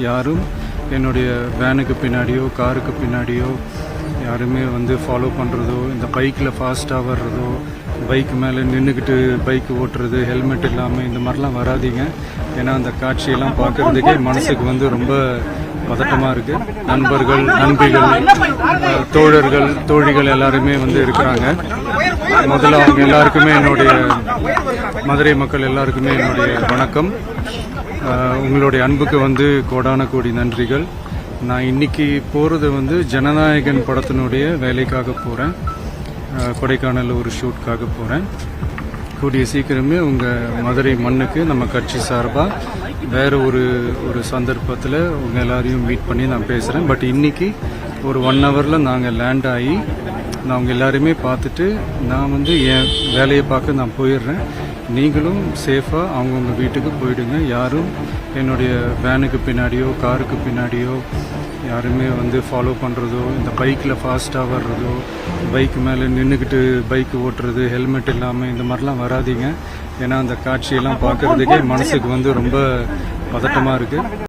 யாரும் என்னுடைய வேனுக்கு பின்னாடியோ காருக்கு பின்னாடியோ யாருமே வந்து ஃபாலோ பண்ணுறதோ, இந்த பைக்கில் ஃபாஸ்ட்டாக வர்றதோ, பைக் மேலே நின்றுக்கிட்டு பைக் ஓட்டுறது, ஹெல்மெட் இல்லாமல் இந்த மாதிரிலாம் வராதிங்க. ஏன்னா அந்த காட்சியெல்லாம் பார்க்குறதுக்கே மனசுக்கு வந்து ரொம்ப பதட்டமாக இருக்குது. நண்பர்கள், நண்பிகள், தோழர்கள், தோழிகள் எல்லாருமே வந்து இருக்கிறாங்க. முதல்ல அவங்க எல்லாருக்குமே என்னுடைய மதுரை மக்கள் எல்லாருக்குமே என்னுடைய வணக்கம். உங்களுடைய அன்புக்கு வந்து கோடான கோடி நன்றிகள். நான் இன்னைக்கு போகிறது வந்து ஜனநாயகன் படத்தினுடைய வேலைக்காக போகிறேன். கொடைக்கானல் ஒரு ஷூட்காக போகிறேன். கூடிய சீக்கிரமே உங்கள் மதுரை மண்ணுக்கு நம்ம கட்சி சார்பாக வேறு ஒரு சந்தர்ப்பத்தில் உங்கள் எல்லாரையும் மீட் பண்ணி நான் பேசுகிறேன். பட் இன்னைக்கு ஒரு 1 ஹவரில் நாங்கள் லேண்ட் ஆகி நான் அவங்க எல்லாருமே பார்த்துட்டு நான் வந்து என் வேலையை பார்க்க நான் போயிடுறேன். நீங்களும் சேஃபாக அவங்கவுங்க வீட்டுக்கு போயிடுங்க. யாரும் என்னுடைய வேனுக்கு பின்னாடியோ காருக்கு பின்னாடியோ யாருமே வந்து ஃபாலோ பண்ணுறதோ, இந்த பைக்கில் ஃபாஸ்ட்டாக வர்றதோ, பைக் மேலே நின்றுக்கிட்டு பைக் ஓட்டுறது, ஹெல்மெட் இல்லாமல் இந்த மாதிரிலாம் வராதிங்க. ஏன்னா அந்த காட்சியெல்லாம் பார்க்குறதுக்கே மனசுக்கு வந்து ரொம்ப பதட்டமாக இருக்குது.